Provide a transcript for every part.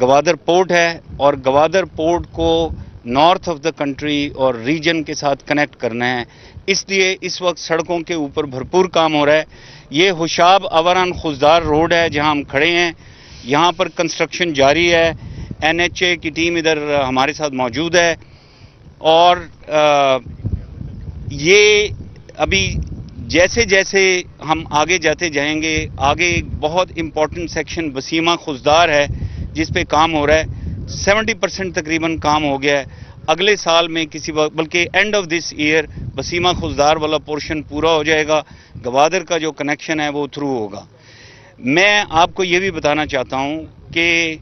Gwadar port ہے اور Gwadar port کو نارتھ آف دا کنٹری اور ریجن کے ساتھ کنیکٹ کرنا ہے. اس لیے اس وقت سڑکوں کے اوپر بھرپور کام ہو رہا ہے. یہ ہوشاب آوران خوزدار روڈ ہے جہاں ہم کھڑے ہیں. یہاں پر کنسٹرکشن جاری ہے. NHA کی ٹیم ادھر ہمارے ساتھ موجود ہے اور یہ ابھی جیسے جیسے ہم آگے جاتے جائیں گے آگے بہت امپورٹنٹ سیکشن بسیمہ خوزدار ہے جس پہ کام ہو رہا ہے. 70% تقریباً کام ہو گیا ہے. اگلے سال میں کسی وقت بلکہ اینڈ آف دس ایئر بسیمہ خوزدار والا پورشن پورا ہو جائے گا. گوادر کا جو کنیکشن ہے وہ تھرو ہوگا. میں آپ کو یہ بھی بتانا چاہتا ہوں کہ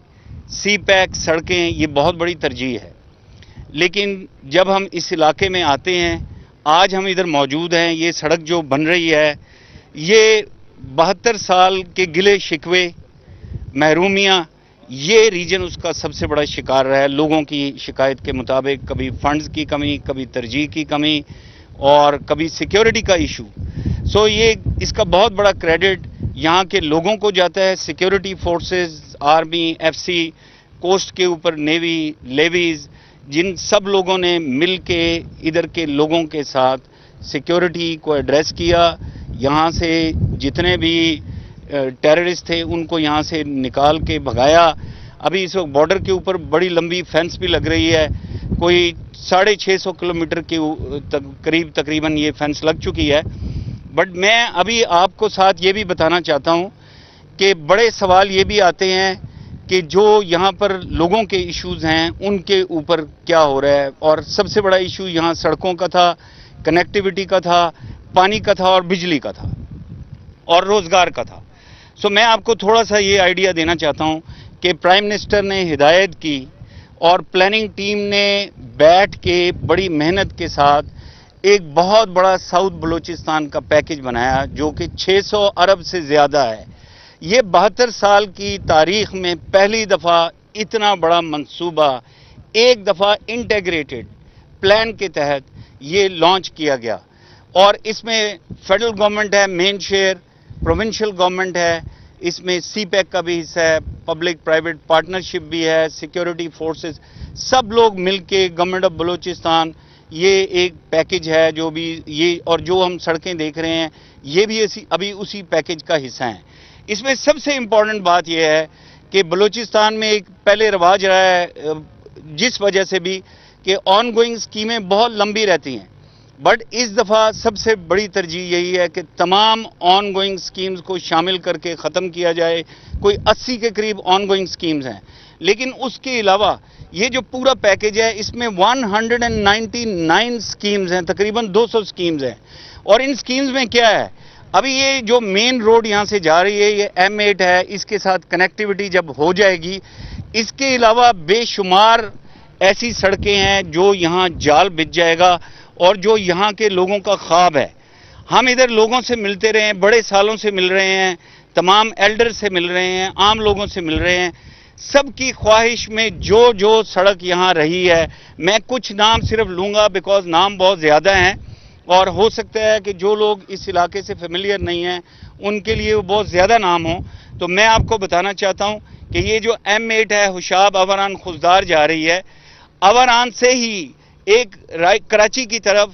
سی پیک سڑکیں یہ بہت بڑی ترجیح ہے لیکن جب ہم اس علاقے میں آتے ہیں آج ہم ادھر موجود ہیں. یہ سڑک جو بن رہی ہے یہ 72 سال کے گلے شکوے محرومیاں یہ ریجن اس کا سب سے بڑا شکار رہا ہے. لوگوں کی شکایت کے مطابق کبھی فنڈز کی کمی, کبھی ترجیح کی کمی اور کبھی سیکیورٹی کا ایشو. سو یہ اس کا بہت بڑا کریڈٹ یہاں کے لوگوں کو جاتا ہے. Security forces, army, FC, coast کے اوپر نیوی, لیویز, جن سب لوگوں نے مل کے ادھر کے لوگوں کے ساتھ سیکیورٹی کو ایڈریس کیا. یہاں سے جتنے بھی ٹیررسٹ تھے ان کو یہاں سے نکال کے بھگایا. ابھی اس وقت بارڈر کے اوپر بڑی لمبی فینس بھی لگ رہی ہے. کوئی 650 کلومیٹر کے قریب تقریباً یہ فینس لگ چکی ہے. بٹ میں ابھی آپ کو ساتھ یہ بھی بتانا چاہتا ہوں کہ بڑے سوال یہ بھی آتے ہیں کہ جو یہاں پر لوگوں کے ایشوز ہیں ان کے اوپر کیا ہو رہا ہے. اور سب سے بڑا ایشو یہاں سڑکوں کا تھا, کنیکٹیوٹی کا تھا, پانی کا تھا اور بجلی کا تھا اور روزگار کا تھا. سو میں آپ کو تھوڑا سا یہ آئیڈیا دینا چاہتا ہوں کہ پرائم منسٹر نے ہدایت کی اور پلاننگ ٹیم نے بیٹھ کے بڑی محنت کے ساتھ ایک بہت بڑا ساؤتھ بلوچستان کا پیکج بنایا جو کہ 600 ارب سے زیادہ ہے. یہ 72 سال کی تاریخ میں پہلی دفعہ اتنا بڑا منصوبہ ایک دفعہ انٹیگریٹڈ پلان کے تحت یہ لانچ کیا گیا. اور اس میں فیڈرل گورنمنٹ ہے مین شیئر, پروونشل گورنمنٹ ہے, اس میں سی پیک کا بھی حصہ ہے, پبلک پرائیویٹ پارٹنرشپ بھی ہے, سیکیورٹی فورسز, سب لوگ مل کے گورنمنٹ آف بلوچستان یہ ایک پیکج ہے جو بھی یہ اور جو ہم سڑکیں دیکھ رہے ہیں یہ بھی ابھی اسی پیکج کا حصہ ہیں. اس میں سب سے امپورٹنٹ بات یہ ہے کہ بلوچستان میں ایک پہلے رواج رہا ہے جس وجہ سے بھی کہ آن گوئنگ اسکیمیں بہت لمبی رہتی ہیں. بٹ اس دفعہ سب سے بڑی ترجیح یہی ہے کہ تمام آن گوئنگ اسکیمز کو شامل کر کے ختم کیا جائے. کوئی 80 کے قریب آن گوئنگ اسکیمز ہیں لیکن اس کے علاوہ یہ جو پورا پیکج ہے اس میں 199 اسکیمز ہیں, تقریباً 200 اسکیمز ہیں. اور ان اسکیمز میں کیا ہے, ابھی یہ جو مین روڈ یہاں سے جا رہی ہے یہ M8 ہے, اس کے ساتھ کنیکٹیوٹی جب ہو جائے گی اس کے علاوہ بے شمار ایسی سڑکیں ہیں جو یہاں جال بچ جائے گا اور جو یہاں کے لوگوں کا خواب ہے. ہم ادھر لوگوں سے ملتے رہے ہیں, بڑے سالوں سے مل رہے ہیں, تمام ایلڈر سے مل رہے ہیں, عام لوگوں سے مل رہے ہیں. سب کی خواہش میں جو سڑک یہاں رہی ہے, میں کچھ نام صرف لوں گا بیکاز نام بہت زیادہ ہیں اور ہو سکتا ہے کہ جو لوگ اس علاقے سے فیملیئر نہیں ہیں ان کے لیے وہ بہت زیادہ نام ہوں. تو میں آپ کو بتانا چاہتا ہوں کہ یہ جو M8 ہے ہوشاب آوران خوزدار جا رہی ہے. آوران سے ہی ایک کراچی کی طرف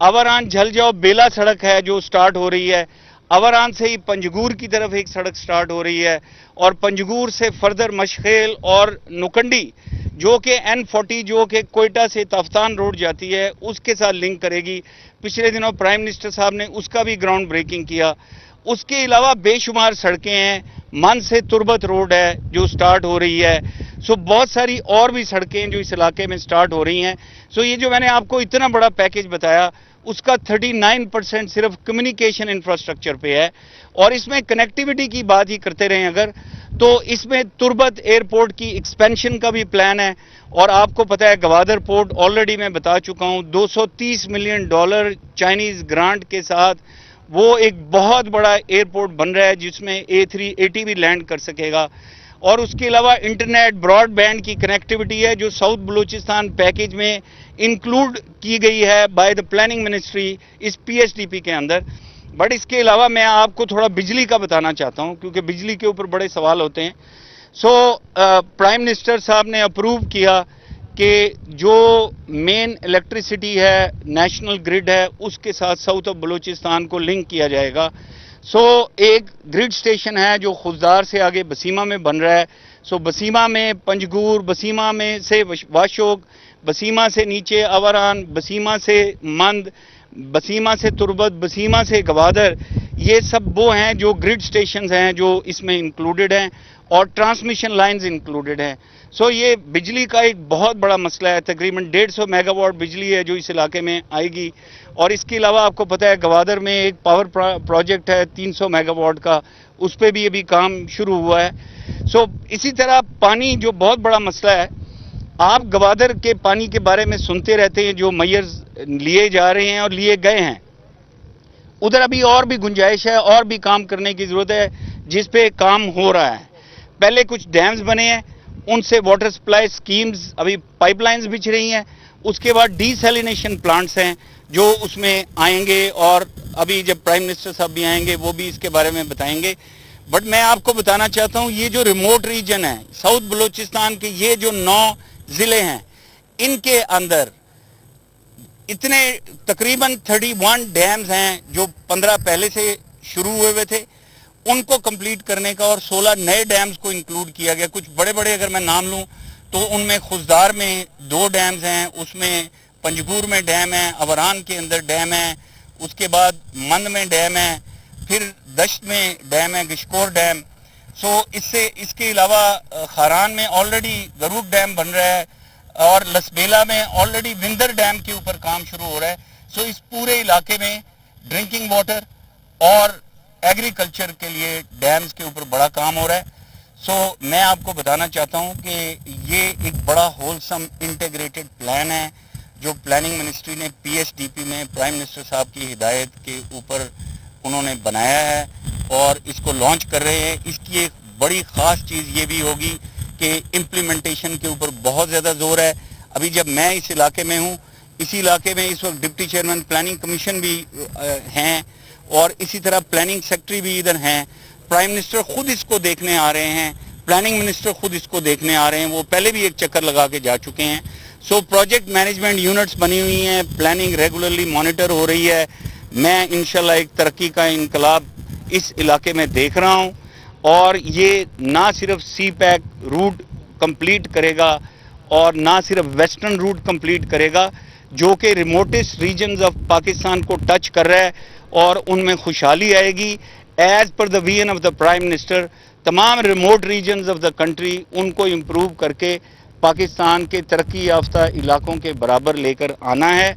آوران جھل جاؤ بیلا سڑک ہے جو سٹارٹ ہو رہی ہے. آوران سے ہی پنجگور کی طرف ایک سڑک سٹارٹ ہو رہی ہے اور پنجگور سے فردر مشخیل اور نکنڈی جو کہ N40 جو کہ کوئٹہ سے تافتان روڈ جاتی ہے اس کے ساتھ لنک کرے گی. پچھلے دنوں پرائم منسٹر صاحب نے اس کا بھی گراؤنڈ بریکنگ کیا. اس کے علاوہ بے شمار سڑکیں ہیں, من سے تربت روڈ ہے جو سٹارٹ ہو رہی ہے. سو بہت ساری اور بھی سڑکیں جو اس علاقے میں سٹارٹ ہو رہی ہیں. سو یہ جو میں نے آپ کو اتنا بڑا پیکج بتایا اس کا 39% صرف کمیونیکیشن انفراسٹرکچر پہ ہے. اور اس میں کنیکٹیوٹی کی بات ہی کرتے رہیں اگر تو اس میں تربت ایئرپورٹ کی ایکسپینشن کا بھی پلان ہے. اور آپ کو پتہ ہے گوادر پورٹ آلریڈی میں بتا چکا ہوں $230 ملین چائنیز گرانٹ کے ساتھ وہ ایک بہت بڑا ایئرپورٹ بن رہا ہے جس میں A380 بھی لینڈ کر سکے گا. اور اس کے علاوہ انٹرنیٹ براڈ بینڈ کی کنیکٹیوٹی ہے جو ساؤتھ بلوچستان پیکج میں انکلوڈ کی گئی ہے بائی دا پلاننگ منسٹری اس PSDP کے اندر. بٹ اس کے علاوہ میں آپ کو تھوڑا بجلی کا بتانا چاہتا ہوں کیونکہ بجلی کے اوپر بڑے سوال ہوتے ہیں. सो प्राइम मिनिस्टर साहब ने अप्रूव किया कि जो मेन इलेक्ट्रिसिटी है, नेशनल ग्रिड है, उसके साथ साउथ ऑफ बलूचिस्तान को लिंक किया जाएगा। सो एक ग्रिड स्टेशन है जो खुजदार से आगे बसीमा में बन रहा है। सो बसीमा में पंजगूर, बसीमा में से वाशोक, बसीमा से नीचे अवरान, बसीमा से मंद, बसीमा से तुरबत, बसीमा से गवादर, ये सब वो हैं जो ग्रिड स्टेशंस हैं जो इसमें इंक्लूडेड हैं, और ट्रांसमिशन लाइंस इंक्लूडेड हैं। सो ये बिजली का एक बहुत बड़ा मसला है। तकरीबन 150 मेगावाट बिजली है जो इस इलाके में आएगी। और इसके अलावा आपको पता है गवादर में एक पावर प्रोजेक्ट है 300 मेगावाट का, उस पर भी अभी काम शुरू हुआ है। सो इसी तरह पानी जो बहुत बड़ा मसला है, आप गवादर के पानी के बारे में सुनते रहते हैं जो मेयर्स लिए जा रहे हैं और लिए गए हैं। उधर अभी और भी गुंजाइश है, और भी काम करने की जरूरत है, जिस पे काम हो रहा है। पहले कुछ डैम्स बने हैं, उनसे वाटर सप्लाई स्कीम्स, अभी पाइपलाइंस बिछ रही हैं। उसके बाद डीसैलिनेशन प्लांट्स हैं जो उसमें आएंगे, और अभी जब प्राइम मिनिस्टर साहब भी आएंगे वो भी इसके बारे में बताएंगे। बट मैं आपको बताना चाहता हूं, ये जो रिमोट रीजन है साउथ बलूचिस्तान के, ये जो 9 जिले हैं, इनके अंदर इतने तकरीबन 31 डैम्स हैं जो 15 पहले से शुरू हुए थे, उनको कंप्लीट करने का, और 16 नए डैम्स को इंक्लूड किया गया। कुछ बड़े बड़े अगर मैं नाम लूं तो उनमें खुजदार में 2 डैम्स हैं, उसमें पंजगूर में डैम है, अवरान के अंदर डैम है, उसके बाद मंद में डैम है, फिर दश्त में डैम है, गिशकोर डैम। सो इसके अलावा खारान में ऑलरेडी गरूक डैम बन रहा है, और लसबेला में ऑलरेडी विंदर डैम के ऊपर काम शुरू हो रहा है। सो इस पूरे इलाके में ड्रिंकिंग वाटर और एग्रीकल्चर के लिए डैम्स के ऊपर बड़ा काम हो रहा है। सो मैं आपको बताना चाहता हूं कि ये एक बड़ा होलसम इंटीग्रेटेड प्लान है जो प्लानिंग मिनिस्ट्री ने पीएचडीपी में प्राइम मिनिस्टर साहब की हिदायत के ऊपर उन्होंने बनाया है और इसको लॉन्च कर रहे हैं। इसकी एक बड़ी ख़ास चीज़ ये भी होगी कि इम्प्लीमेंटेशन के ऊपर बहुत ज़्यादा जोर है। अभी जब मैं इस इलाके में हूँ, इसी इलाके में इस वक्त डिप्टी चेयरमैन प्लानिंग कमीशन भी हैं, और इसी तरह प्लानिंग सेक्रेटरी भी इधर हैं। प्राइम मिनिस्टर खुद इसको देखने आ रहे हैं, प्लानिंग मिनिस्टर खुद इसको देखने आ रहे हैं, वो पहले भी एक चक्कर लगा के जा चुके हैं। सो प्रोजेक्ट मैनेजमेंट यूनिट्स बनी हुई हैं, प्लानिंग रेगुलरली मॉनिटर हो रही है। मैं इंशाल्लाह एक तरक्की का इनकलाब इस इलाके में देख रहा हूँ, और ये ना सिर्फ सी पैक रूट कंप्लीट करेगा और ना सिर्फ वेस्टर्न रूट कंप्लीट करेगा, जो कि रिमोटेस्ट रीजन्स ऑफ पाकिस्तान को टच कर रहा है, और उनमें खुशहाली आएगी। As per the vision of the prime minister, तमाम remote regions of the country उनको इम्प्रूव करके पाकिस्तान के तरक्की याफ्ता इलाकों के बराबर लेकर आना है,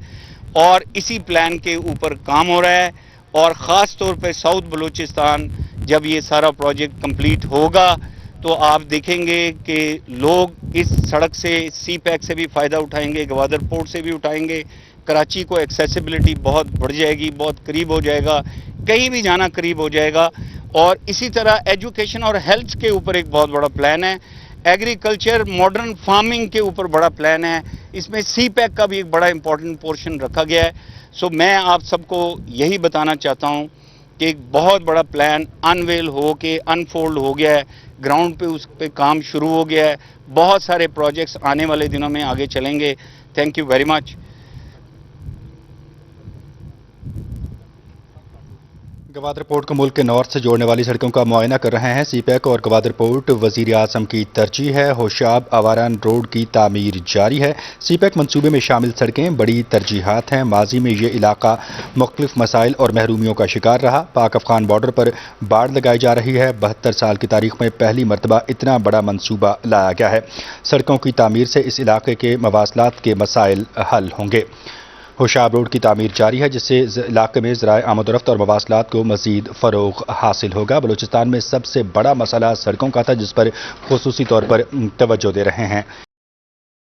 और इसी प्लान के ऊपर काम हो रहा है। और ख़ास तौर पे साउथ बलूचिस्तान जब ये सारा प्रोजेक्ट कंप्लीट होगा तो आप देखेंगे कि लोग इस सड़क से, सी पैक से भी फ़ायदा उठाएंगे, गवादर पोर्ट से भी उठाएंगे। कराची को एक्सेसिबिलिटी बहुत बढ़ जाएगी, बहुत करीब हो जाएगा, कहीं भी जाना करीब हो जाएगा। और इसी तरह एजुकेशन और हेल्थ के ऊपर एक बहुत बड़ा प्लान है। एग्रीकल्चर, मॉडर्न फार्मिंग के ऊपर बड़ा प्लान है। इसमें सी पैक का भी एक बड़ा इंपॉर्टेंट पोर्शन रखा गया है। सो मैं आप सबको यही बताना चाहता हूँ कि एक बहुत बड़ा प्लान अनवेल हो के अनफोल्ड हो गया है, ग्राउंड पे उस पे काम शुरू हो गया है। बहुत सारे प्रोजेक्ट्स आने वाले दिनों में आगे चलेंगे। Thank you very much. Gwadar port को मुल्क के नॉर्थ से जोड़ने वाली सड़कों का मुआयना कर रहे हैं सीपैक और गवादर पोर्ट। वजीर आजम की तरजीह है। होशाब आवारान रोड की तामीर जारी है। सीपैक मंसूबे में शामिल सड़कें बड़ी तरजीहात हैं। माजी में ये इलाका मुख्तलिफ मसाइल और महरूमियों का शिकार रहा। पाक अफगान बॉर्डर पर बाढ़ लगाई जा रही है। 72 साल की तारीख में पहली मरतबा इतना बड़ा मनसूबा लाया गया है। सड़कों की तामीर से इस इलाके के मवासलात के मसाइल हल होंगे। होशाब रोड की तामीर जारी है, जिससे इलाके में ज़राए आमदोरफ्त और मवासलात को मज़ीद फ़रोग़ हासिल होगा। बलूचिस्तान में सबसे बड़ा मसला सड़कों का था, जिस पर खुसूसी तौर पर तवज्जो दे रहे हैं।